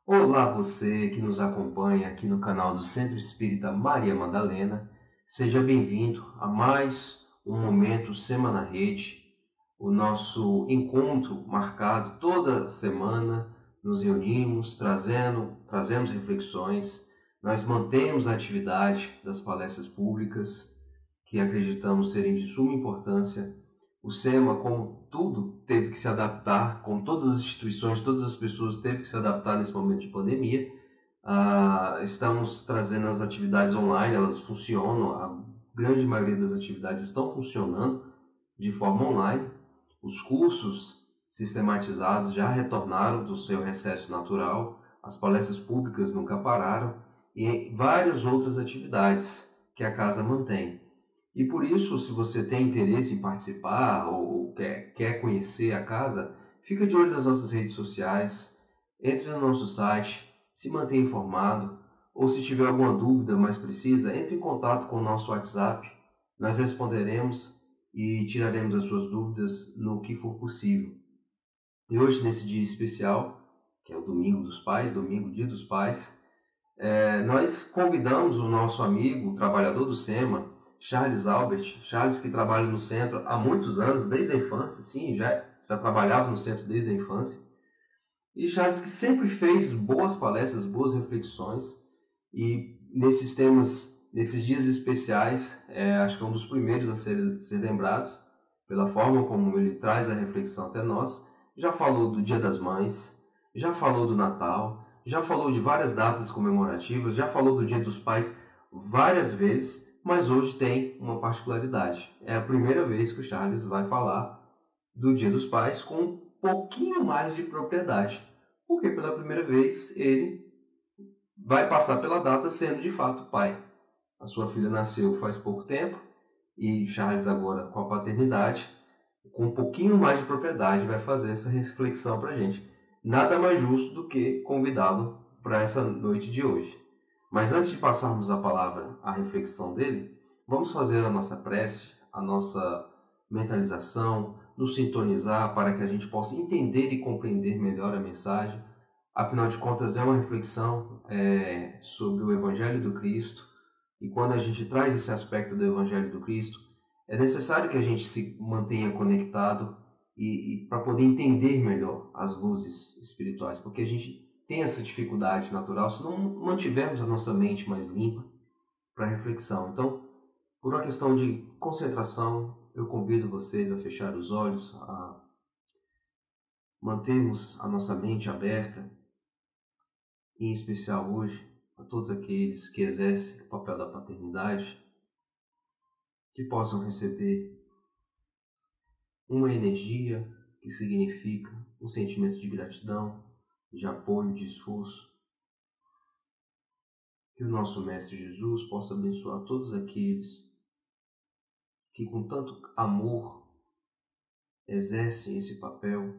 Olá, você que nos acompanha aqui no canal do Centro Espírita Maria Madalena. Seja bem-vindo a mais um Momento Semana Rede, o nosso encontro marcado toda semana. Nos reunimos, trazemos reflexões, nós mantemos a atividade das palestras públicas, que acreditamos serem de suma importância. O SEMA, como tudo, teve que se adaptar, como todas as instituições, todas as pessoas teve que se adaptar nesse momento de pandemia. Estamos trazendo as atividades online, elas funcionam, a grande maioria das atividades estão funcionando de forma online. Os cursos sistematizados já retornaram do seu recesso natural, as palestras públicas nunca pararam e várias outras atividades que a casa mantém. E por isso, se você tem interesse em participar ou quer conhecer a casa, fica de olho nas nossas redes sociais, entre no nosso site, se mantenha informado, ou se tiver alguma dúvida mais precisa, entre em contato com o nosso WhatsApp, nós responderemos e tiraremos as suas dúvidas no que for possível. E hoje, nesse dia especial, que é o Domingo dos Pais, domingo, Dia dos Pais, nós convidamos o nosso amigo, o trabalhador do SEMA, Charles Albert. Charles, que trabalha no centro há muitos anos, desde a infância, sim, já trabalhava no centro desde a infância. E Charles, que sempre fez boas palestras, boas reflexões, e nesses temas, nesses dias especiais, acho que é um dos primeiros a ser lembrados, pela forma como ele traz a reflexão até nós. Já falou do Dia das Mães, já falou do Natal, já falou de várias datas comemorativas, já falou do Dia dos Pais várias vezes, mas hoje tem uma particularidade. É a primeira vez que o Charles vai falar do Dia dos Pais com um pouquinho mais de propriedade, porque pela primeira vez ele vai passar pela data sendo de fato pai. A sua filha nasceu faz pouco tempo e Charles agora com a paternidade, com um pouquinho mais de propriedade, vai fazer essa reflexão para a gente. Nada mais justo do que convidá-lo para essa noite de hoje. Mas antes de passarmos a palavra à reflexão dele, vamos fazer a nossa prece, a nossa mentalização, nos sintonizar para que a gente possa entender e compreender melhor a mensagem. Afinal de contas, é uma reflexão sobre o Evangelho do Cristo. E quando a gente traz esse aspecto do Evangelho do Cristo, é necessário que a gente se mantenha conectado e para poder entender melhor as luzes espirituais, porque a gente tem essa dificuldade natural se não mantivermos a nossa mente mais limpa para reflexão. Então, por uma questão de concentração, eu convido vocês a fechar os olhos, a mantermos a nossa mente aberta, em especial hoje, a todos aqueles que exercem o papel da paternidade, que possam receber uma energia que significa um sentimento de gratidão, de apoio, de esforço. Que o nosso Mestre Jesus possa abençoar todos aqueles que com tanto amor exercem esse papel,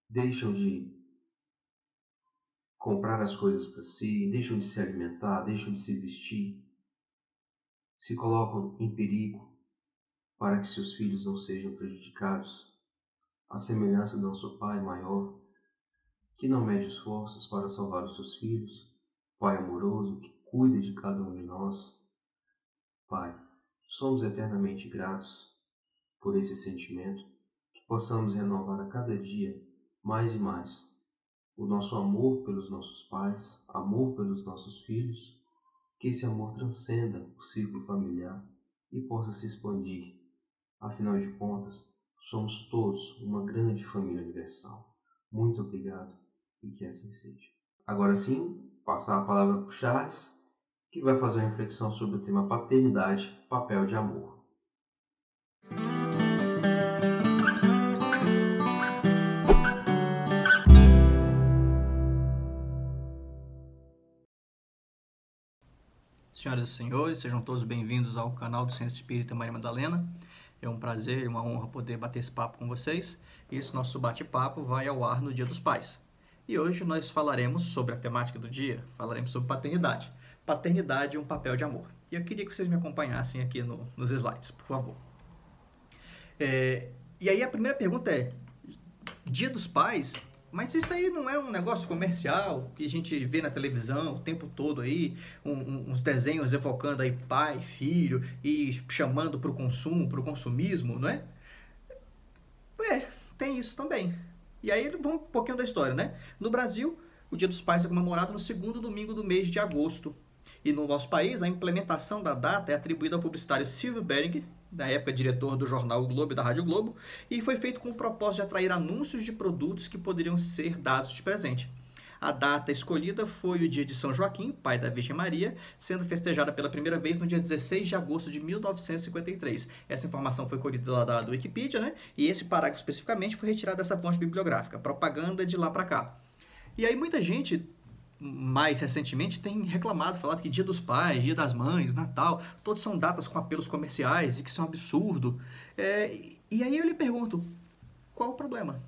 deixam de comprar as coisas para si, deixam de se alimentar, deixam de se vestir, se colocam em perigo para que seus filhos não sejam prejudicados, à semelhança do nosso Pai maior, que não mede esforços para salvar os seus filhos, Pai amoroso, que cuida de cada um de nós. Pai, somos eternamente gratos por esse sentimento, que possamos renovar a cada dia mais e mais o nosso amor pelos nossos pais, amor pelos nossos filhos, que esse amor transcenda o círculo familiar e possa se expandir. Afinal de contas, somos todos uma grande família universal. Muito obrigado e que assim seja. Agora sim, passar a palavra para o Charles, que vai fazer uma reflexão sobre o tema paternidade, papel de amor. Senhoras e senhores, sejam todos bem-vindos ao canal do Centro Espírita Maria Madalena. É um prazer e uma honra poder bater esse papo com vocês. E esse nosso bate-papo vai ao ar no Dia dos Pais. E hoje nós falaremos sobre a temática do dia, falaremos sobre paternidade. Paternidade é um papel de amor. E eu queria que vocês me acompanhassem aqui nos slides, por favor. E aí a primeira pergunta é, Dia dos Pais Mas isso aí não é um negócio comercial que a gente vê na televisão o tempo todo aí, uns desenhos evocando aí pai, filho e chamando para o consumo, para o consumismo, não é? Tem isso também. E aí vamos um pouquinho da história, né? No Brasil, o Dia dos Pais é comemorado no segundo domingo do mês de agosto. E no nosso país, a implementação da data é atribuída ao publicitário Silvio Bering, na época diretor do jornal o Globo e da Rádio Globo, e foi feito com o propósito de atrair anúncios de produtos que poderiam ser dados de presente. A data escolhida foi o dia de São Joaquim, pai da Virgem Maria, sendo festejada pela primeira vez no dia 16 de agosto de 1953. Essa informação foi colhida lá da Wikipedia, né? E esse parágrafo especificamente foi retirado dessa fonte bibliográfica, propaganda de lá para cá. E aí muita gente, mais recentemente, tem reclamado, falado que Dia dos Pais, Dia das Mães, Natal, todos são datas com apelos comerciais e que são um absurdo. E aí eu lhe pergunto, qual o problema?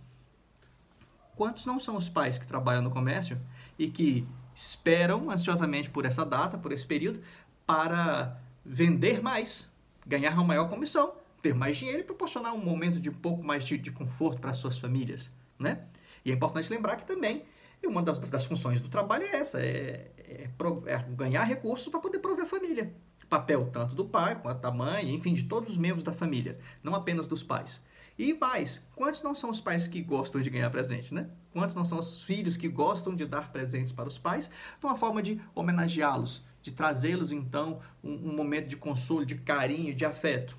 Quantos não são os pais que trabalham no comércio e que esperam ansiosamente por essa data, por esse período, para vender mais, ganhar uma maior comissão, ter mais dinheiro e proporcionar um momento de um pouco mais de conforto para as suas famílias, né? E é importante lembrar que também uma das funções do trabalho é essa, é ganhar recursos para poder prover a família. Papel tanto do pai quanto da mãe, enfim, de todos os membros da família, não apenas dos pais. E mais, quantos não são os pais que gostam de ganhar presente, né? Quantos não são os filhos que gostam de dar presentes para os pais? Então, uma forma de homenageá-los, de trazê-los, então, um momento de consolo, de carinho, de afeto.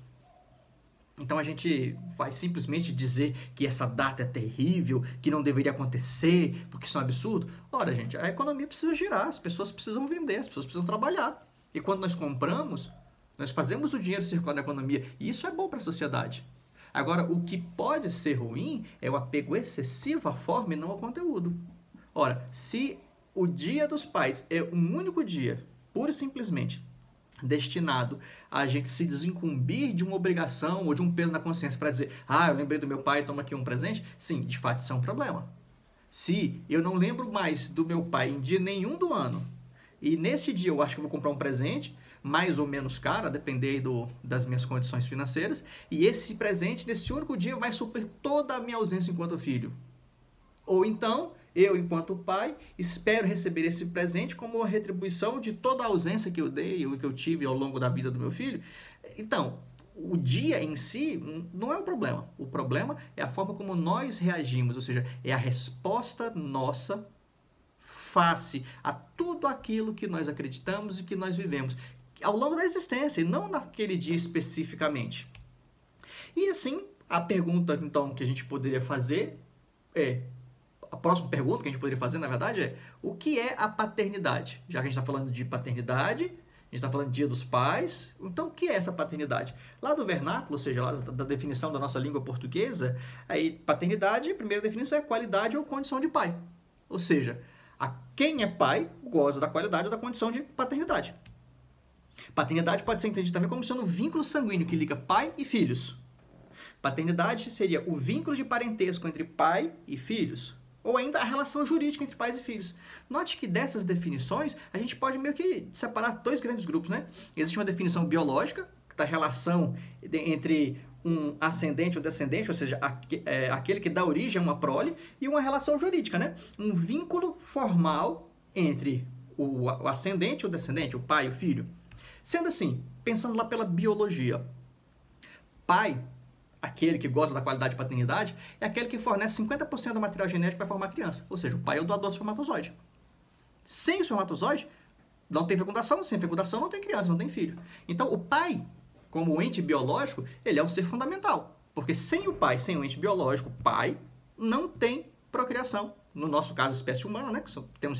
Então, a gente vai simplesmente dizer que essa data é terrível, que não deveria acontecer, porque isso é um absurdo? Ora, gente, a economia precisa girar, as pessoas precisam vender, as pessoas precisam trabalhar. E quando nós compramos, nós fazemos o dinheiro circular na economia, e isso é bom para a sociedade. Agora, o que pode ser ruim é o apego excessivo à forma e não ao conteúdo. Ora, se o Dia dos Pais é um único dia, pura e simplesmente, destinado a gente se desincumbir de uma obrigação ou de um peso na consciência para dizer, eu lembrei do meu pai, toma aqui um presente, sim, de fato isso é um problema. Se eu não lembro mais do meu pai em dia nenhum do ano, e nesse dia eu acho que eu vou comprar um presente, mais ou menos caro, a depender das minhas condições financeiras, e esse presente, nesse único dia, vai suprir toda a minha ausência enquanto filho. Ou então, eu, enquanto pai, espero receber esse presente como uma retribuição de toda a ausência que eu dei, ou que eu tive ao longo da vida do meu filho. Então, o dia em si não é o problema. O problema é a forma como nós reagimos, ou seja, é a resposta nossa face a tudo aquilo que nós acreditamos e que nós vivemos ao longo da existência, e não naquele dia especificamente. E assim, a pergunta, então, que a gente poderia fazer a próxima pergunta que a gente poderia fazer, na verdade, é o que é a paternidade? Já que a gente está falando de paternidade, a gente está falando de Dia dos Pais, então o que é essa paternidade? Lá do vernáculo, ou seja, lá da definição da nossa língua portuguesa, aí paternidade, a primeira definição é qualidade ou condição de pai. Ou seja, quem é pai goza da qualidade ou da condição de paternidade. Paternidade pode ser entendida também como sendo um vínculo sanguíneo que liga pai e filhos. Paternidade seria o vínculo de parentesco entre pai e filhos, ou ainda a relação jurídica entre pais e filhos. Note que dessas definições, a gente pode meio que separar dois grandes grupos, né? Existe uma definição biológica, da relação entre um ascendente ou descendente, ou seja, aquele que dá origem a uma prole, e uma relação jurídica, né? Um vínculo formal entre o ascendente ou descendente, o pai e o filho. Sendo assim, pensando lá pela biologia, pai, aquele que goza da qualidade de paternidade, é aquele que fornece 50% do material genético para formar a criança. Ou seja, o pai é o doador do espermatozoide. Sem o espermatozoide, não tem fecundação. Sem fecundação, não tem criança, não tem filho. Então, o pai, como ente biológico, ele é um ser fundamental. Porque sem o pai, sem o ente biológico, pai, não tem procriação. No nosso caso, espécie humana, né? Que temos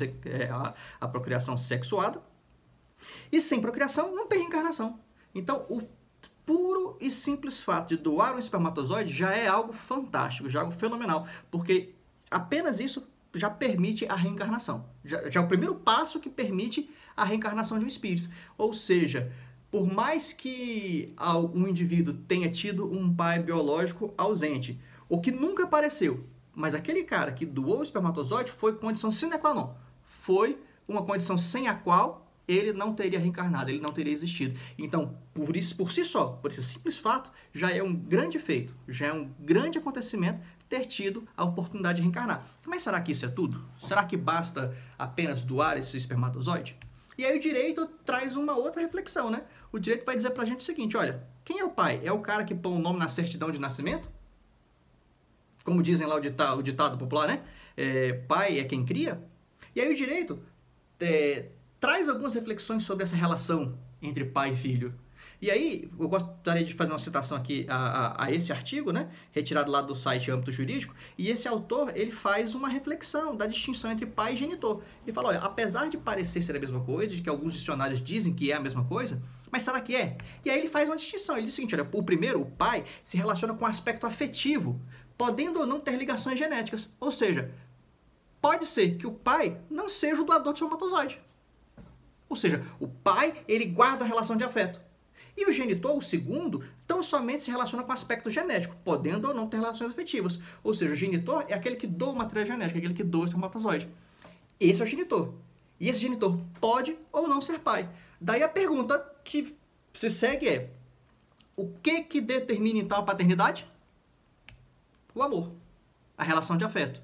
a procriação sexuada. E sem procriação, não tem reencarnação. Então, o puro e simples fato de doar um espermatozoide já é algo fantástico, já é algo fenomenal, porque apenas isso já permite a reencarnação. Já é o primeiro passo que permite a reencarnação de um espírito. Ou seja, por mais que um indivíduo tenha tido um pai biológico ausente, ou que nunca apareceu, mas aquele cara que doou o espermatozoide foi condição sine qua non. Foi uma condição sem a qual ele não teria reencarnado, ele não teria existido. Então, por isso, por si só, por esse simples fato, já é um grande feito, já é um grande acontecimento ter tido a oportunidade de reencarnar. Mas será que isso é tudo? Será que basta apenas doar esse espermatozoide? E aí o direito traz uma outra reflexão, né? O direito vai dizer pra gente o seguinte, olha, quem é o pai? É o cara que põe o nome na certidão de nascimento? Como dizem lá o ditado popular, né? Pai é quem cria. E aí o direito traz algumas reflexões sobre essa relação entre pai e filho. E aí, eu gostaria de fazer uma citação aqui a esse artigo, né, retirado lá do site Âmbito Jurídico, e esse autor, ele faz uma reflexão da distinção entre pai e genitor. Ele fala, olha, apesar de parecer ser a mesma coisa, de que alguns dicionários dizem que é a mesma coisa, mas será que é? E aí ele faz uma distinção, ele diz o seguinte, olha, o primeiro, o pai, se relaciona com o aspecto afetivo, podendo ou não ter ligações genéticas, ou seja, pode ser que o pai não seja o doador de espermatozoide. Ou seja, o pai, ele guarda a relação de afeto. E o genitor, o segundo, tão somente se relaciona com o aspecto genético, podendo ou não ter relações afetivas. Ou seja, o genitor é aquele que doa o material genético, aquele que doa o espermatozoide. Esse é o genitor. E esse genitor pode ou não ser pai. Daí a pergunta que se segue é, o que determina então a paternidade? O amor, a relação de afeto.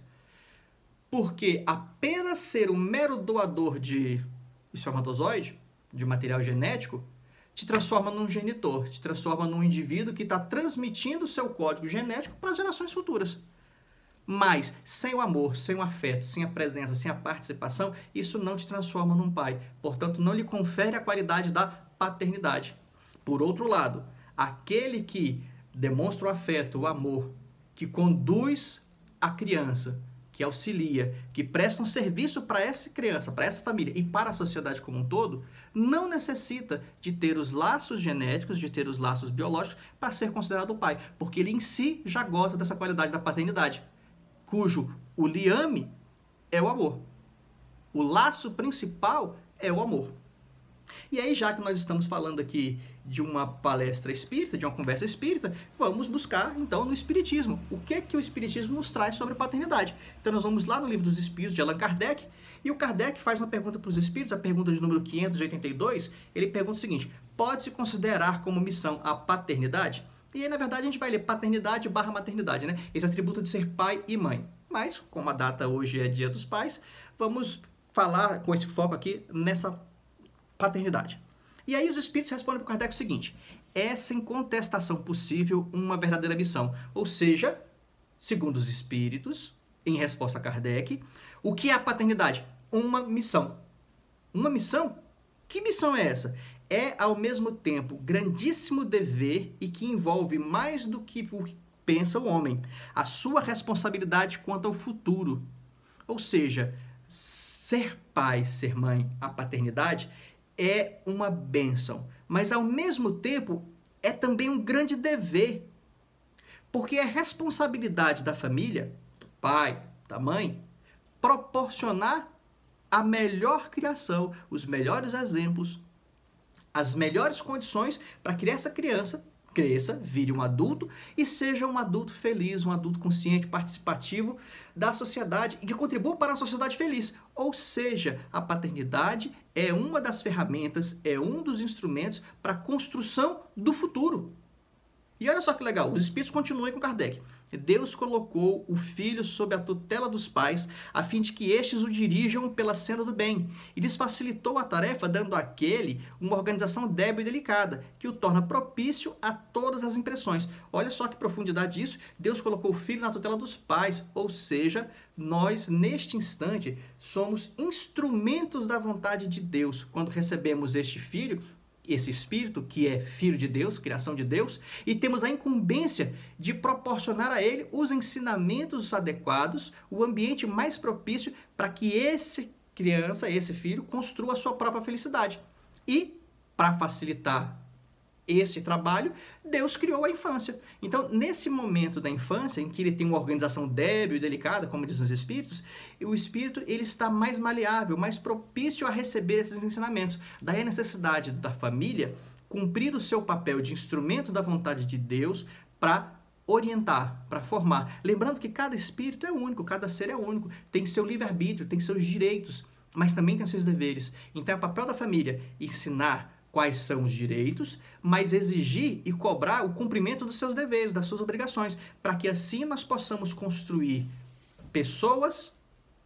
Porque apenas ser um mero doador de espermatozoide, de material genético, te transforma num genitor, te transforma num indivíduo que está transmitindo o seu código genético para as gerações futuras. Mas, sem o amor, sem o afeto, sem a presença, sem a participação, isso não te transforma num pai. Portanto, não lhe confere a qualidade da paternidade. Por outro lado, aquele que demonstra o afeto, o amor, que conduz a criança, que auxilia, que presta um serviço para essa criança, para essa família e para a sociedade como um todo, não necessita de ter os laços genéticos, de ter os laços biológicos para ser considerado pai, porque ele em si já goza dessa qualidade da paternidade, cujo o liame é o amor. O laço principal é o amor. E aí, já que nós estamos falando aqui de uma palestra espírita, de uma conversa espírita, vamos buscar, então, no Espiritismo. O que o Espiritismo nos traz sobre paternidade? Então, nós vamos lá no Livro dos Espíritos, de Allan Kardec, e o Kardec faz uma pergunta para os Espíritos, a pergunta de número 582, ele pergunta o seguinte, pode-se considerar como missão a paternidade? E aí, na verdade, a gente vai ler paternidade barra maternidade, né? Esse atributo de ser pai e mãe. Mas, como a data hoje é Dia dos Pais, vamos falar com esse foco aqui nessa paternidade. E aí os espíritos respondem para o Kardec o seguinte, é sem contestação possível uma verdadeira missão. Ou seja, segundo os espíritos, em resposta a Kardec, o que é a paternidade? Uma missão. Uma missão? Que missão é essa? É, ao mesmo tempo, grandíssimo dever e que envolve mais do que o que pensa o homem. A sua responsabilidade quanto ao futuro. Ou seja, ser pai, ser mãe, a paternidade é uma bênção, mas ao mesmo tempo é também um grande dever, porque é responsabilidade da família, do pai, da mãe, proporcionar a melhor criação, os melhores exemplos, as melhores condições para que essa criança cresça, vire um adulto e seja um adulto feliz, um adulto consciente, participativo da sociedade e que contribua para a sociedade feliz. Ou seja, a paternidade é uma das ferramentas, é um dos instrumentos para a construção do futuro. E olha só que legal, os espíritos continuam com Kardec. Deus colocou o filho sob a tutela dos pais, a fim de que estes o dirijam pela senda do bem, e lhes facilitou a tarefa, dando àquele uma organização débil e delicada, que o torna propício a todas as impressões. Olha só que profundidade disso, Deus colocou o filho na tutela dos pais, ou seja, nós, neste instante, somos instrumentos da vontade de Deus. Quando recebemos este filho, esse espírito, que é filho de Deus, criação de Deus, e temos a incumbência de proporcionar a ele os ensinamentos adequados, o ambiente mais propício para que essa criança, esse filho, construa a sua própria felicidade. E, para facilitar esse trabalho, Deus criou a infância. Então, nesse momento da infância, em que ele tem uma organização débil e delicada, como dizem os espíritos, o espírito ele está mais maleável, mais propício a receber esses ensinamentos. Daí a necessidade da família cumprir o seu papel de instrumento da vontade de Deus para orientar, para formar. Lembrando que cada espírito é único, cada ser é único, tem seu livre-arbítrio, tem seus direitos. mas também tem seus deveres. Então é o papel da família ensinar quais são os direitos, mas exigir e cobrar o cumprimento dos seus deveres, das suas obrigações, para que assim nós possamos construir pessoas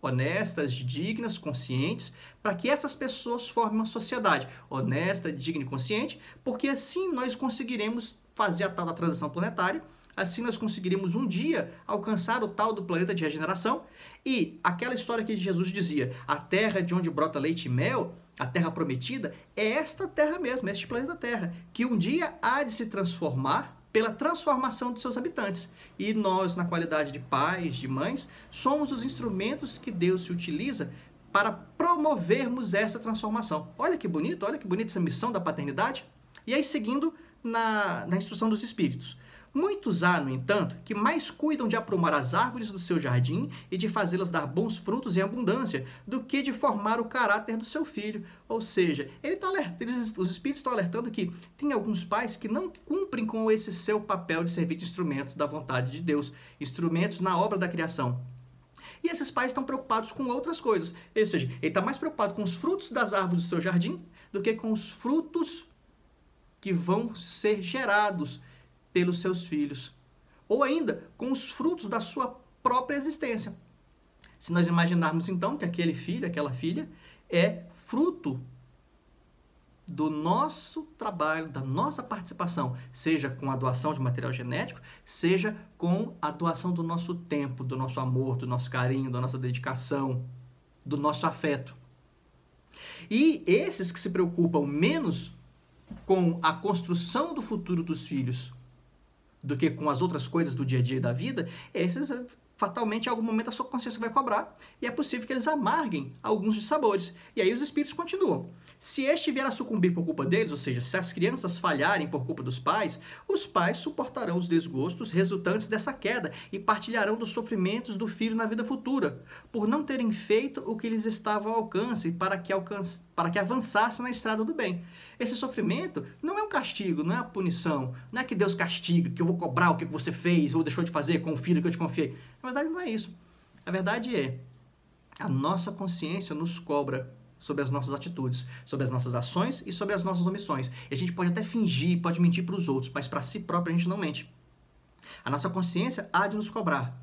honestas, dignas, conscientes, para que essas pessoas formem uma sociedade honesta, digna e consciente, porque assim nós conseguiremos fazer a tal da transição planetária, assim nós conseguiremos um dia alcançar o tal do planeta de regeneração. E aquela história que Jesus dizia, a terra de onde brota leite e mel, a terra prometida, é esta terra mesmo, este planeta Terra, que um dia há de se transformar pela transformação de seus habitantes. E nós, na qualidade de pais, de mães, somos os instrumentos que Deus se utiliza para promovermos essa transformação. Olha que bonito essa missão da paternidade. E aí, seguindo na instrução dos Espíritos. Muitos há, no entanto, que mais cuidam de aprumar as árvores do seu jardim e de fazê-las dar bons frutos em abundância, do que de formar o caráter do seu filho. Ou seja, os Espíritos estão alertando que tem alguns pais que não cumprem com esse seu papel de servir de instrumentos da vontade de Deus, instrumentos na obra da criação. E esses pais estão preocupados com outras coisas. Ou seja, ele está mais preocupado com os frutos das árvores do seu jardim do que com os frutos que vão ser gerados pelos seus filhos, ou ainda com os frutos da sua própria existência. Se nós imaginarmos então que aquele filho, aquela filha, é fruto do nosso trabalho, da nossa participação, seja com a doação de material genético, seja com a doação do nosso tempo, do nosso amor, do nosso carinho, da nossa dedicação, do nosso afeto. E esses que se preocupam menos com a construção do futuro dos filhos do que com as outras coisas do dia a dia da vida, esses fatalmente em algum momento a sua consciência vai cobrar e é possível que eles amarguem alguns dissabores. E aí os espíritos continuam. Se este vier a sucumbir por culpa deles, ou seja, se as crianças falharem por culpa dos pais, os pais suportarão os desgostos resultantes dessa queda e partilharão dos sofrimentos do filho na vida futura, por não terem feito o que lhes estava ao alcance para que avançasse na estrada do bem. Esse sofrimento não é um castigo, não é uma punição, não é que Deus castiga, que eu vou cobrar o que você fez ou deixou de fazer com o filho que eu te confiei. Na verdade não é isso. A verdade é, a nossa consciência nos cobra sobre as nossas atitudes, sobre as nossas ações e sobre as nossas omissões. E a gente pode até fingir, pode mentir para os outros, mas para si próprio a gente não mente. A nossa consciência há de nos cobrar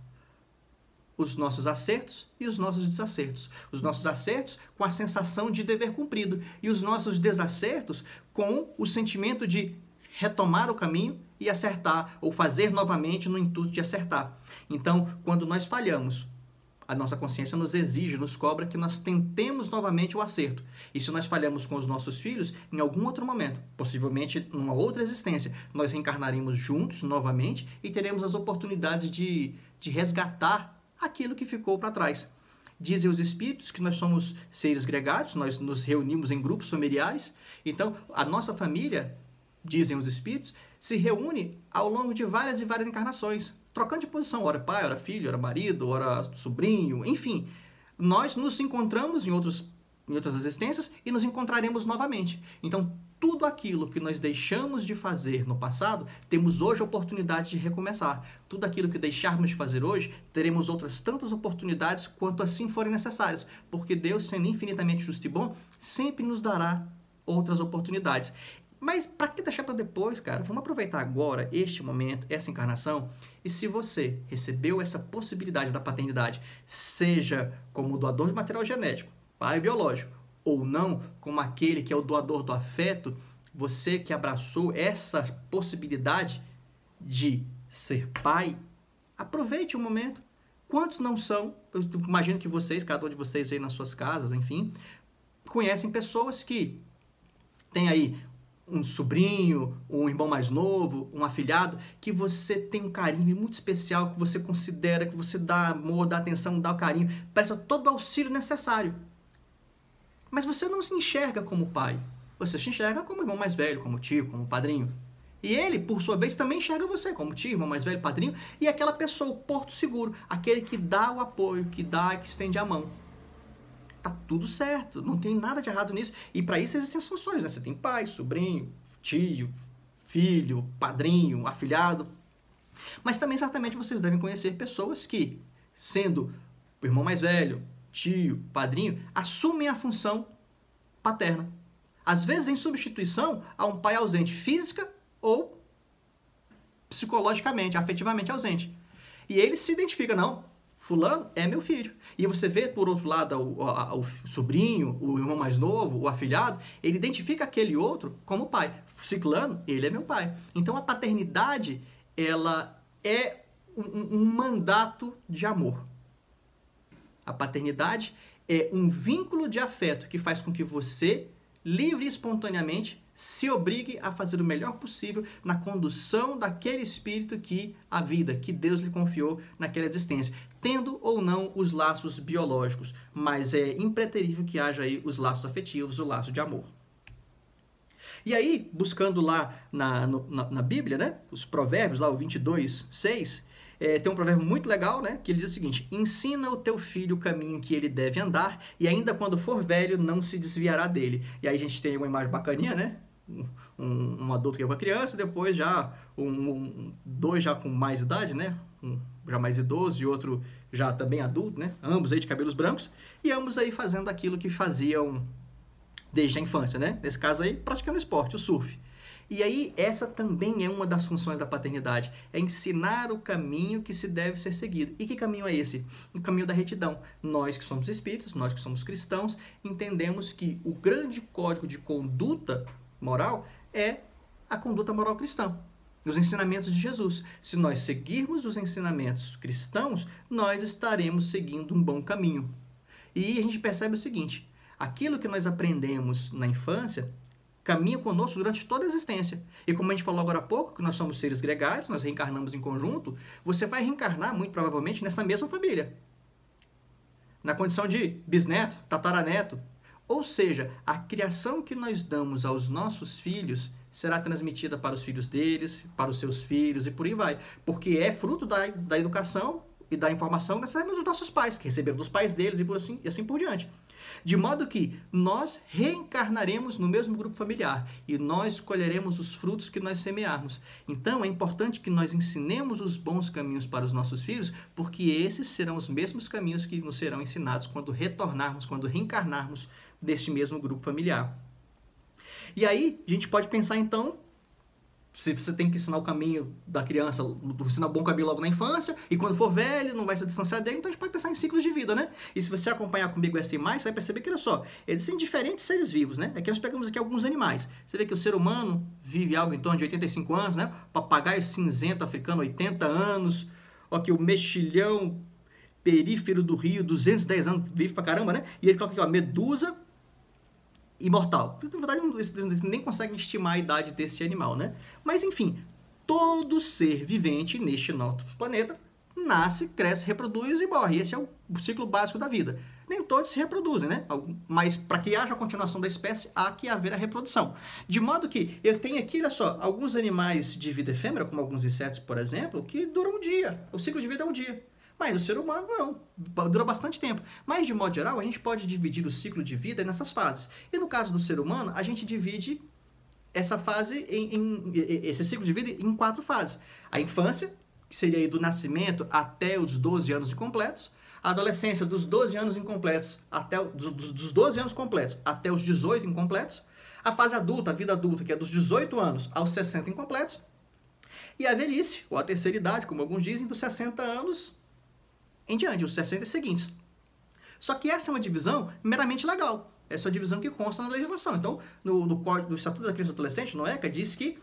os nossos acertos e os nossos desacertos. Os nossos acertos com a sensação de dever cumprido e os nossos desacertos com o sentimento de retomar o caminho e acertar, ou fazer novamente no intuito de acertar. Então, quando nós falhamos, a nossa consciência nos exige, nos cobra que nós tentemos novamente o acerto. E se nós falhamos com os nossos filhos, em algum outro momento, possivelmente numa outra existência, nós reencarnaremos juntos novamente e teremos as oportunidades de resgatar aquilo que ficou para trás. Dizem os espíritos que nós somos seres gregários, nós nos reunimos em grupos familiares, então a nossa família, dizem os espíritos, se reúne ao longo de várias e várias encarnações, trocando de posição, ora pai, ora filho, ora marido, ora sobrinho, enfim. Nós nos encontramos em outras existências e nos encontraremos novamente. Então, tudo aquilo que nós deixamos de fazer no passado, temos hoje a oportunidade de recomeçar. Tudo aquilo que deixarmos de fazer hoje, teremos outras tantas oportunidades quanto assim forem necessárias, porque Deus, sendo infinitamente justo e bom, sempre nos dará outras oportunidades. Mas para que deixar para depois, cara? Vamos aproveitar agora, este momento, essa encarnação. E se você recebeu essa possibilidade da paternidade, seja como doador de material genético, pai biológico, ou não, como aquele que é o doador do afeto, você que abraçou essa possibilidade de ser pai, aproveite o momento. Quantos não são? Eu imagino que vocês, cada um de vocês aí nas suas casas, enfim, conhecem pessoas que têm aí um sobrinho, um irmão mais novo, um afilhado, que você tem um carinho muito especial, que você considera, que você dá amor, dá atenção, dá o carinho, presta todo o auxílio necessário. Mas você não se enxerga como pai. Você se enxerga como irmão mais velho, como tio, como padrinho. E ele, por sua vez, também enxerga você como tio, irmão mais velho, padrinho, e aquela pessoa, o porto seguro, aquele que dá o apoio, que estende a mão. Tá tudo certo, não tem nada de errado nisso. E para isso existem as funções, né? Você tem pai, sobrinho, tio, filho, padrinho, afilhado. Mas também certamente vocês devem conhecer pessoas que, sendo o irmão mais velho, tio, padrinho, assumem a função paterna. Às vezes em substituição a um pai ausente física ou psicologicamente, afetivamente ausente. E ele se identifica, não, fulano é meu filho. E você vê, por outro lado, o sobrinho, o irmão mais novo, o afilhado, ele identifica aquele outro como pai. Ciclano, ele é meu pai. Então a paternidade, ela é um mandato de amor. A paternidade é um vínculo de afeto que faz com que você, livre e espontaneamente, se obrigue a fazer o melhor possível na condução daquele espírito que a vida, que Deus lhe confiou naquela existência, tendo ou não os laços biológicos, mas é impreterível que haja aí os laços afetivos, o laço de amor. E aí, buscando lá na Bíblia, né, os provérbios, lá o 22:6, tem um provérbio muito legal, né, que ele diz o seguinte: ensina o teu filho o caminho que ele deve andar, e ainda quando for velho, não se desviará dele. E aí a gente tem uma imagem bacaninha, né? Um adulto que é uma criança, depois já dois já com mais idade, né? Um já mais idoso e outro já também adulto, né? Ambos aí de cabelos brancos, e ambos aí fazendo aquilo que faziam desde a infância, né? Nesse caso aí, praticando esporte, o surf. E aí, essa também é uma das funções da paternidade, é ensinar o caminho que se deve ser seguido. E que caminho é esse? O caminho da retidão. Nós que somos espíritos, nós que somos cristãos, entendemos que o grande código de conduta moral é a conduta moral cristã, os ensinamentos de Jesus. Se nós seguirmos os ensinamentos cristãos, nós estaremos seguindo um bom caminho. E a gente percebe o seguinte: aquilo que nós aprendemos na infância caminha conosco durante toda a existência. E como a gente falou agora há pouco, que nós somos seres gregários, nós reencarnamos em conjunto, você vai reencarnar, muito provavelmente, nessa mesma família. Na condição de bisneto, tataraneto. Ou seja, a criação que nós damos aos nossos filhos será transmitida para os filhos deles, para os seus filhos e por aí vai. Porque é fruto da educação e da informação que nós recebemos dos nossos pais, que receberam dos pais deles e assim por diante. De modo que nós reencarnaremos no mesmo grupo familiar e nós colheremos os frutos que nós semearmos. Então é importante que nós ensinemos os bons caminhos para os nossos filhos, porque esses serão os mesmos caminhos que nos serão ensinados quando retornarmos, quando reencarnarmos deste mesmo grupo familiar. E aí a gente pode pensar então, se você tem que ensinar o caminho da criança, ensinar o bom caminho logo na infância, e quando for velho não vai se distanciar dele, então a gente pode pensar em ciclos de vida, né? E se você acompanhar comigo essa imagem, você vai perceber que, olha só, existem diferentes seres vivos, né? Aqui nós pegamos aqui alguns animais. Você vê que o ser humano vive algo em torno de 85 anos, né? O papagaio cinzento africano, 80 anos. Aqui o mexilhão perífero do rio, 210 anos, vive pra caramba, né? E ele coloca aqui, ó, medusa imortal. Na verdade, eles nem conseguem estimar a idade desse animal, né? Mas, enfim, todo ser vivente neste nosso planeta nasce, cresce, reproduz e morre. Esse é o ciclo básico da vida. Nem todos se reproduzem, né? Mas para que haja a continuação da espécie, há que haver a reprodução. De modo que eu tenho aqui, olha só, alguns animais de vida efêmera, como alguns insetos, por exemplo, que duram um dia. O ciclo de vida é um dia. Mas o ser humano não, dura bastante tempo. Mas, de modo geral, a gente pode dividir o ciclo de vida nessas fases. E no caso do ser humano, a gente divide essa fase, esse ciclo de vida em 4 fases. A infância, que seria aí do nascimento até os 12 anos incompletos. A adolescência, dos 12 anos incompletos até dos 12 anos completos até os 18 incompletos. A fase adulta, a vida adulta, que é dos 18 anos aos 60 incompletos. E a velhice, ou a terceira idade, como alguns dizem, dos 60 anos em diante, os 60 seguintes. Só que essa é uma divisão meramente legal. Essa é uma divisão que consta na legislação. Então, no Estatuto da Criança e do Adolescente, no ECA, diz que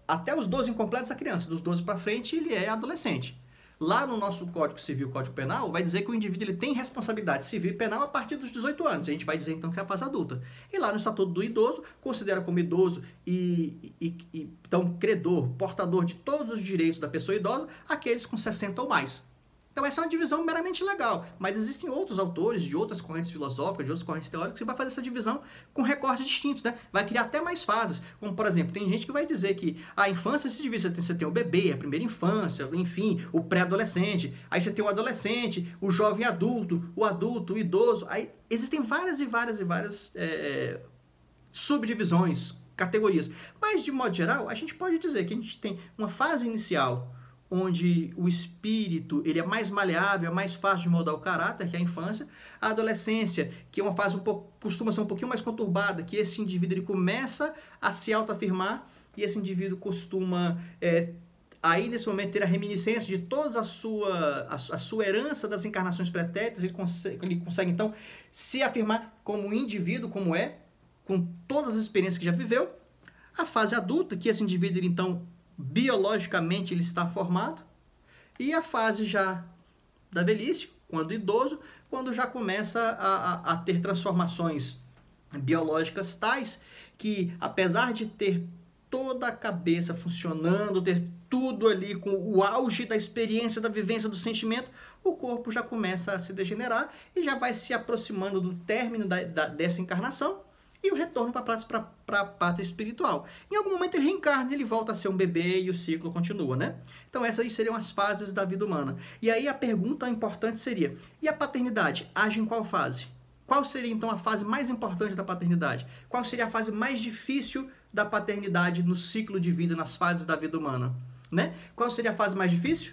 até os 12 incompletos a criança, dos 12 para frente, ele é adolescente. Lá no nosso Código Civil, Código Penal, vai dizer que o indivíduo ele tem responsabilidade civil e penal a partir dos 18 anos. A gente vai dizer, então, que é a fase adulta. E lá no Estatuto do Idoso, considera como idoso então, credor, portador de todos os direitos da pessoa idosa, aqueles com 60 ou mais. Então essa é uma divisão meramente legal, mas existem outros autores de outras correntes filosóficas, de outras correntes teóricas, que vai fazer essa divisão com recortes distintos, né? Vai criar até mais fases, como por exemplo, tem gente que vai dizer que a infância se divide, você tem o bebê, a primeira infância, enfim, o pré-adolescente, aí você tem o adolescente, o jovem adulto, o idoso, aí existem várias subdivisões, categorias, mas de modo geral, a gente pode dizer que a gente tem uma fase inicial, onde o espírito ele é mais maleável, é mais fácil de moldar o caráter, que é a infância. A adolescência, que é uma fase costuma ser um pouquinho mais conturbada, que esse indivíduo ele começa a se autoafirmar e esse indivíduo costuma aí nesse momento ter a reminiscência de toda a sua herança das encarnações pretéritas. Ele consegue então se afirmar como um indivíduo, como com todas as experiências que já viveu. A fase adulta, que esse indivíduo então biologicamente ele está formado, e a fase já da velhice, quando idoso, quando já começa a ter transformações biológicas tais que, apesar de ter toda a cabeça funcionando, ter tudo ali com o auge da experiência, da vivência, do sentimento, o corpo já começa a se degenerar e já vai se aproximando do término dessa encarnação e o retorno para a pátria espiritual. Em algum momento ele reencarna, ele volta a ser um bebê e o ciclo continua, né? Então essas aí seriam as fases da vida humana. E aí a pergunta importante seria, e a paternidade age em qual fase? Qual seria então a fase mais importante da paternidade? Qual seria a fase mais difícil da paternidade no ciclo de vida, nas fases da vida humana? Né? Qual seria a fase mais difícil?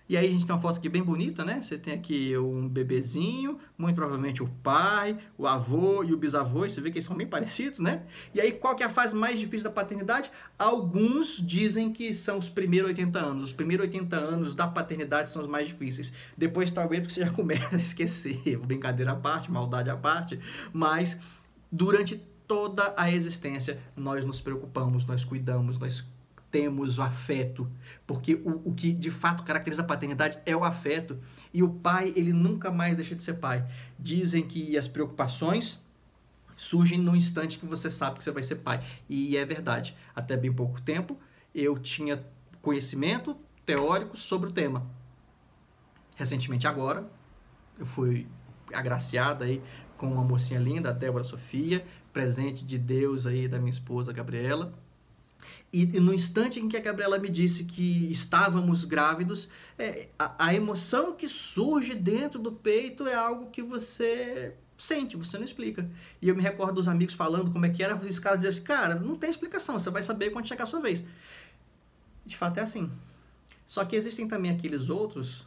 E aí a gente tem uma foto aqui bem bonita, né? Você tem aqui um bebezinho, muito provavelmente o pai, o avô e o bisavô. Você vê que eles são bem parecidos, né? E aí qual que é a fase mais difícil da paternidade? Alguns dizem que são os primeiros 80 anos. Os primeiros 80 anos da paternidade são os mais difíceis. Depois talvez você já comece a esquecer. Brincadeira à parte, maldade à parte. Mas durante toda a existência nós nos preocupamos, nós cuidamos, nós temos o afeto, porque o que de fato caracteriza a paternidade é o afeto, e o pai, ele nunca mais deixa de ser pai. Dizem que as preocupações surgem no instante que você sabe que você vai ser pai, e é verdade. Até bem pouco tempo, eu tinha conhecimento teórico sobre o tema. Recentemente agora, eu fui agraciada aí com uma mocinha linda, a Débora Sofia, presente de Deus aí da minha esposa, Gabriela. E no instante em que a Gabriela me disse que estávamos grávidos, a emoção que surge dentro do peito é algo que você sente, você não explica. E eu me recordo dos amigos falando como é que era, os caras diziam, cara, não tem explicação, você vai saber quando chegar a sua vez. De fato é assim. Só que existem também aqueles outros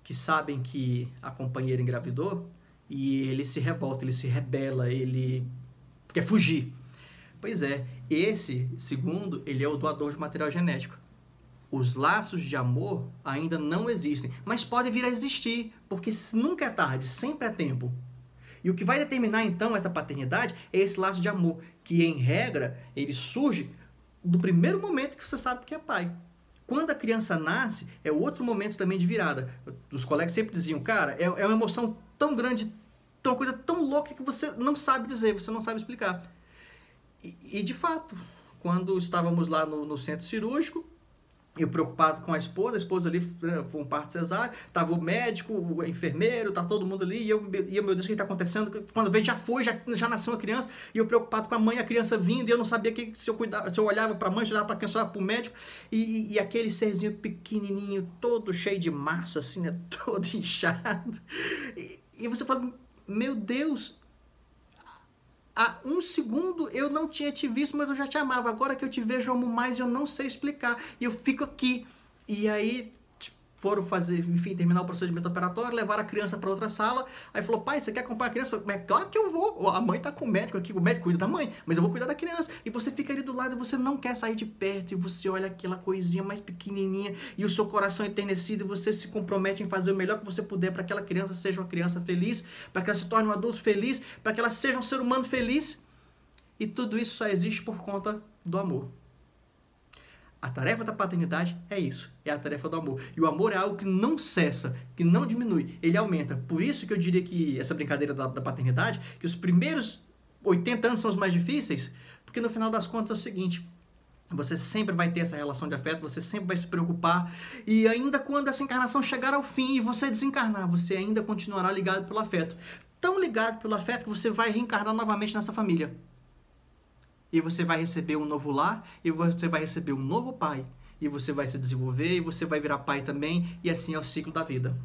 que sabem que a companheira engravidou e ele se revolta, ele se rebela, ele quer fugir. Pois é, esse segundo, ele é o doador de material genético. Os laços de amor ainda não existem, mas podem vir a existir, porque nunca é tarde, sempre é tempo. E o que vai determinar então essa paternidade é esse laço de amor, que em regra, ele surge do primeiro momento que você sabe que é pai. Quando a criança nasce, é outro momento também de virada. Os colegas sempre diziam, cara, é uma emoção tão grande, uma coisa tão louca que você não sabe dizer, você não sabe explicar. E de fato, quando estávamos lá no centro cirúrgico, eu preocupado com a esposa ali foi um parto cesáreo, estava o médico, o enfermeiro, tá todo mundo ali, e eu, meu Deus, o que está acontecendo? Quando veio, já nasceu uma criança, e eu preocupado com a mãe, a criança vindo, e eu não sabia se eu olhava para a mãe, se eu olhava para a criança, se eu olhava para o médico, e aquele serzinho pequenininho, todo cheio de massa, assim, né, todo inchado, e você fala, meu Deus, há um segundo eu não tinha te visto, mas eu já te amava. Agora que eu te vejo, eu amo mais, eu não sei explicar. E eu fico aqui. E aí foram fazer, enfim, terminar o procedimento operatório, levaram a criança para outra sala. Aí falou, pai, você quer acompanhar a criança? Eu falei, claro que eu vou. A mãe tá com o médico aqui, o médico cuida da mãe, mas eu vou cuidar da criança. E você fica ali do lado e você não quer sair de perto. E você olha aquela coisinha mais pequenininha e o seu coração é enternecido e você se compromete em fazer o melhor que você puder para que aquela criança seja uma criança feliz, para que ela se torne um adulto feliz, para que ela seja um ser humano feliz. E tudo isso só existe por conta do amor. A tarefa da paternidade é isso, é a tarefa do amor. E o amor é algo que não cessa, que não diminui, ele aumenta. Por isso que eu diria que essa brincadeira da paternidade, que os primeiros 80 anos são os mais difíceis, porque no final das contas é o seguinte, você sempre vai ter essa relação de afeto, você sempre vai se preocupar, e ainda quando essa encarnação chegar ao fim e você desencarnar, você ainda continuará ligado pelo afeto. Tão ligado pelo afeto que você vai reencarnar novamente nessa família. E você vai receber um novo lar, e você vai receber um novo pai, e você vai se desenvolver, e você vai virar pai também, e assim é o ciclo da vida.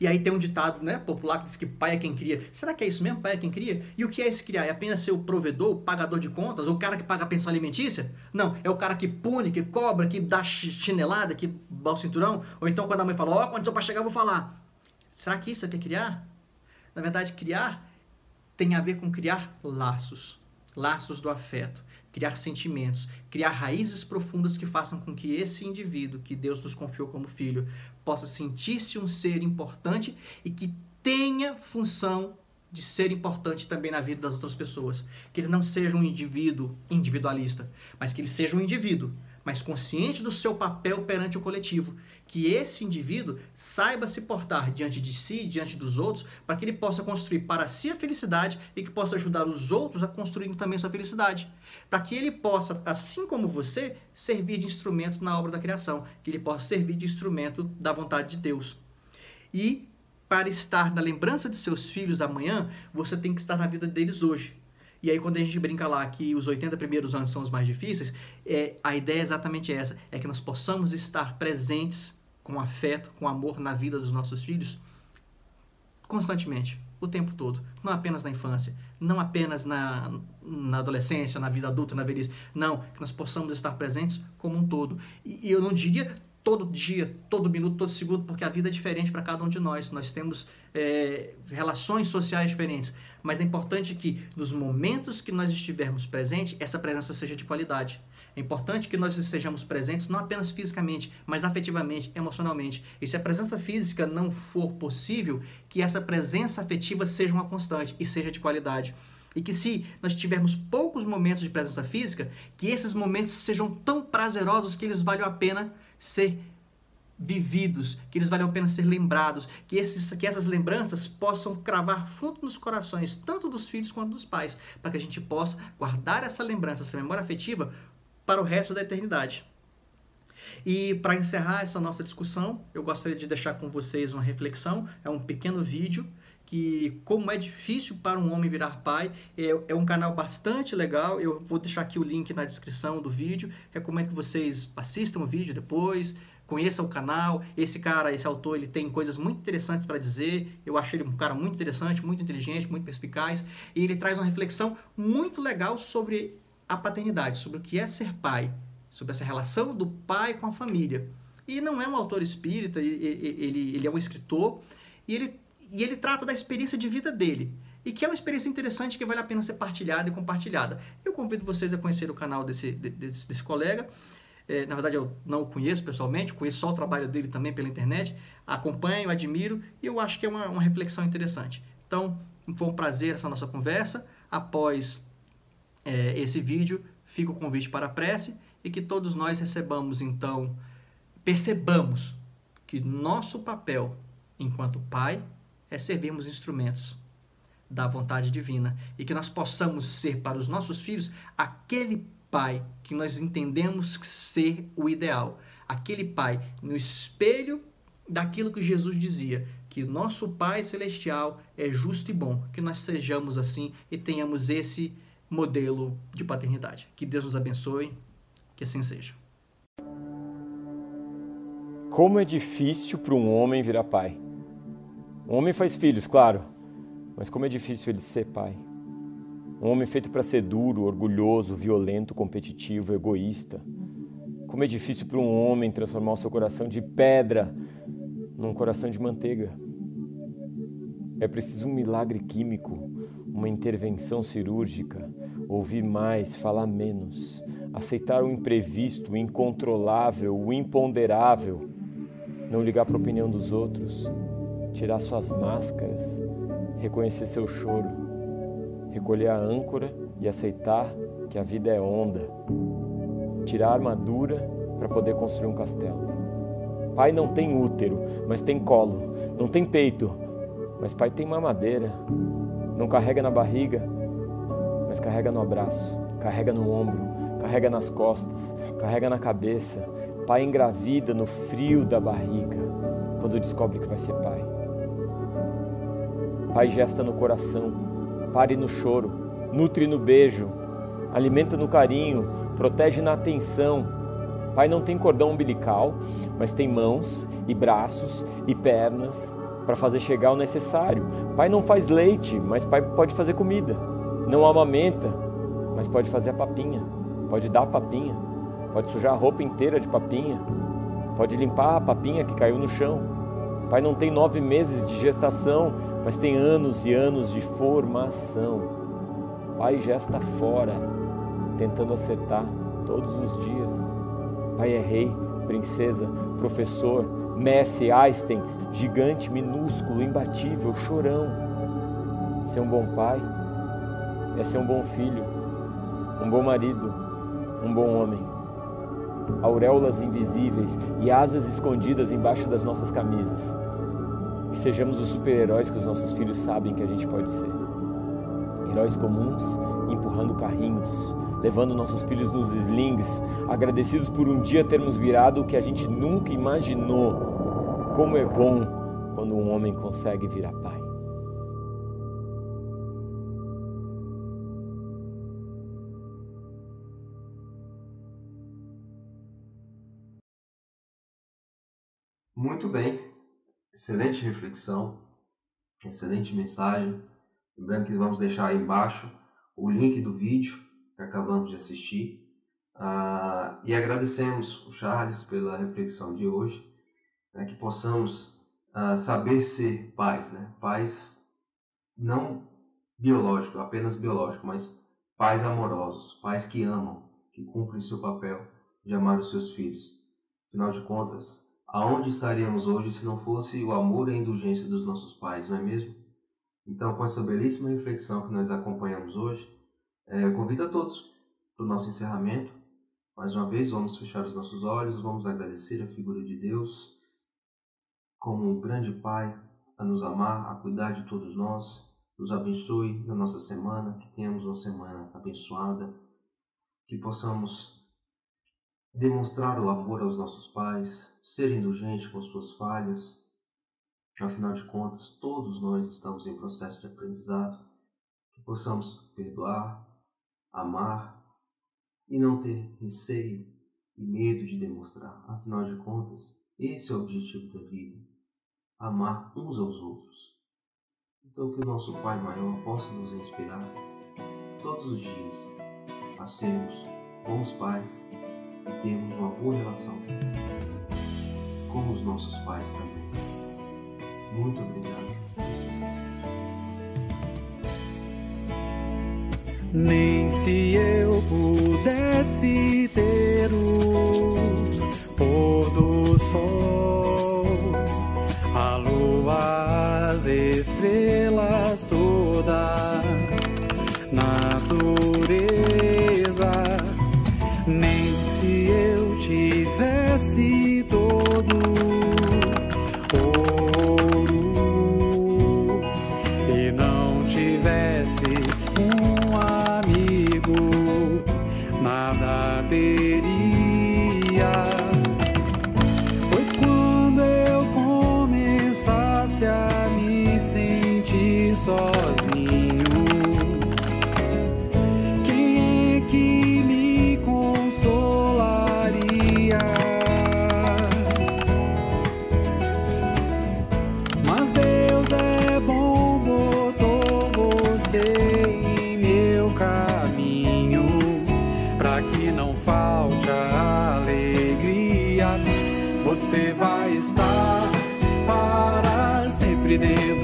E aí tem um ditado, né, popular que diz que pai é quem cria. Será que é isso mesmo? Pai é quem cria? E o que é esse criar? É apenas ser o provedor, o pagador de contas? Ou o cara que paga a pensão alimentícia? Não, é o cara que pune, que cobra, que dá chinelada, que dá o cinturão. Ou então quando a mãe fala, quando seu pai chegar eu vou falar. Será que isso é que é criar? Na verdade, criar tem a ver com criar laços. Laços do afeto, criar sentimentos, criar raízes profundas que façam com que esse indivíduo que Deus nos confiou como filho possa sentir-se um ser importante e que tenha função de ser importante também na vida das outras pessoas. Que ele não seja um indivíduo individualista, mas que ele seja um indivíduo, mas consciente do seu papel perante o coletivo. Que esse indivíduo saiba se portar diante de si, diante dos outros, para que ele possa construir para si a felicidade e que possa ajudar os outros a construir também sua felicidade. Para que ele possa, assim como você, servir de instrumento na obra da criação. Que ele possa servir de instrumento da vontade de Deus. E para estar na lembrança de seus filhos amanhã, você tem que estar na vida deles hoje. E aí quando a gente brinca lá que os 80 primeiros anos são os mais difíceis, a ideia é exatamente essa, é que nós possamos estar presentes com afeto, com amor na vida dos nossos filhos constantemente, o tempo todo, não apenas na infância, não apenas na adolescência, na vida adulta, na velhice, não, que nós possamos estar presentes como um todo. E eu não diria todo dia, todo minuto, todo segundo, porque a vida é diferente para cada um de nós. Nós temos relações sociais diferentes. Mas é importante que, nos momentos que nós estivermos presentes, essa presença seja de qualidade. É importante que nós estejamos presentes não apenas fisicamente, mas afetivamente, emocionalmente. E se a presença física não for possível, que essa presença afetiva seja uma constante e seja de qualidade. E que se nós tivermos poucos momentos de presença física, que esses momentos sejam tão prazerosos que eles valham a pena ser vividos, que eles valham a pena ser lembrados, que essas lembranças possam cravar fundo nos corações, tanto dos filhos quanto dos pais, para que a gente possa guardar essa lembrança, essa memória afetiva, para o resto da eternidade. E para encerrar essa nossa discussão, eu gostaria de deixar com vocês uma reflexão, é um pequeno vídeo, que como é difícil para um homem virar pai, é um canal bastante legal, eu vou deixar aqui o link na descrição do vídeo, recomendo que vocês assistam o vídeo depois, conheçam o canal, esse autor, ele tem coisas muito interessantes para dizer, eu acho ele um cara muito interessante, muito inteligente, muito perspicaz, e ele traz uma reflexão muito legal sobre a paternidade, sobre o que é ser pai, sobre essa relação do pai com a família. E não é um autor espírita, ele é um escritor, e ele trata da experiência de vida dele, e que é uma experiência interessante que vale a pena ser partilhada e compartilhada. Eu convido vocês a conhecer o canal desse colega. Na verdade, eu não o conheço pessoalmente, conheço só o trabalho dele também pela internet, acompanho, admiro, e eu acho que é uma reflexão interessante. Então, foi um prazer essa nossa conversa. Após esse vídeo, fica o convite para a prece, e que todos nós percebamos que nosso papel enquanto pai é servirmos instrumentos da vontade divina e que nós possamos ser para os nossos filhos aquele pai que nós entendemos ser o ideal, aquele pai no espelho daquilo que Jesus dizia, que nosso Pai Celestial é justo e bom, que nós sejamos assim e tenhamos esse modelo de paternidade. Que Deus nos abençoe, que assim seja. Como é difícil para um homem virar pai. Um homem faz filhos, claro, mas como é difícil ele ser pai. Um homem feito para ser duro, orgulhoso, violento, competitivo, egoísta. Como é difícil para um homem transformar o seu coração de pedra num coração de manteiga. É preciso um milagre químico, uma intervenção cirúrgica, ouvir mais, falar menos, aceitar o imprevisto, o incontrolável, o imponderável, não ligar para a opinião dos outros, tirar suas máscaras, reconhecer seu choro, recolher a âncora e aceitar que a vida é onda, tirar a armadura para poder construir um castelo. Pai não tem útero, mas tem colo, não tem peito, mas pai tem mamadeira, não carrega na barriga, mas carrega no abraço, carrega no ombro, carrega nas costas, carrega na cabeça. Pai engravida no frio da barriga, quando descobre que vai ser pai. Pai gesta no coração, pare no choro, nutre no beijo, alimenta no carinho, protege na atenção. Pai não tem cordão umbilical, mas tem mãos e braços e pernas para fazer chegar o necessário. Pai não faz leite, mas pai pode fazer comida. Não amamenta, mas pode fazer a papinha, pode dar a papinha, pode sujar a roupa inteira de papinha, pode limpar a papinha que caiu no chão. Pai não tem 9 meses de gestação, mas tem anos e anos de formação. Pai já está fora, tentando acertar todos os dias. Pai é rei, princesa, professor, Messi, Einstein, gigante, minúsculo, imbatível, chorão. Ser um bom pai é ser um bom filho, um bom marido, um bom homem. Auréolas invisíveis e asas escondidas embaixo das nossas camisas. Que sejamos os super-heróis que os nossos filhos sabem que a gente pode ser. Heróis comuns, empurrando carrinhos, levando nossos filhos nos slings, agradecidos por um dia termos virado o que a gente nunca imaginou. Como é bom quando um homem consegue virar pai. Muito bem, excelente reflexão, excelente mensagem. Lembrando que vamos deixar aí embaixo o link do vídeo que acabamos de assistir. E agradecemos o Charles pela reflexão de hoje, que possamos saber ser pais, pais não biológicos, apenas biológicos, mas pais amorosos, pais que amam, que cumprem seu papel de amar os seus filhos. Afinal de contas, aonde estaríamos hoje se não fosse o amor e a indulgência dos nossos pais, não é mesmo? Então, com essa belíssima reflexão que nós acompanhamos hoje, convido a todos para o nosso encerramento. Mais uma vez, vamos fechar os nossos olhos, vamos agradecer a figura de Deus como um grande Pai a nos amar, a cuidar de todos nós. Nos abençoe na nossa semana, que tenhamos uma semana abençoada, que possamos demonstrar o amor aos nossos pais, ser indulgente com suas falhas. Afinal de contas, todos nós estamos em processo de aprendizado, que possamos perdoar, amar e não ter receio e medo de demonstrar. Afinal de contas, esse é o objetivo da vida, amar uns aos outros. Então que o nosso Pai maior possa nos inspirar todos os dias a sermos bons pais e termos uma boa relação com os nossos pais também. Muito obrigado. Nem se eu pudesse ter o pôr do sol, a lua, as estrelas, toda a natureza, nem se eu tivesse todo ouro e não tivesse um amigo, nada teria. Pois quando eu começasse a me sentir sozinho, quem é que me consolaria? Mas Deus é bom, botou você em meu caminho, pra que não falte a alegria. Você vai estar para sempre dentro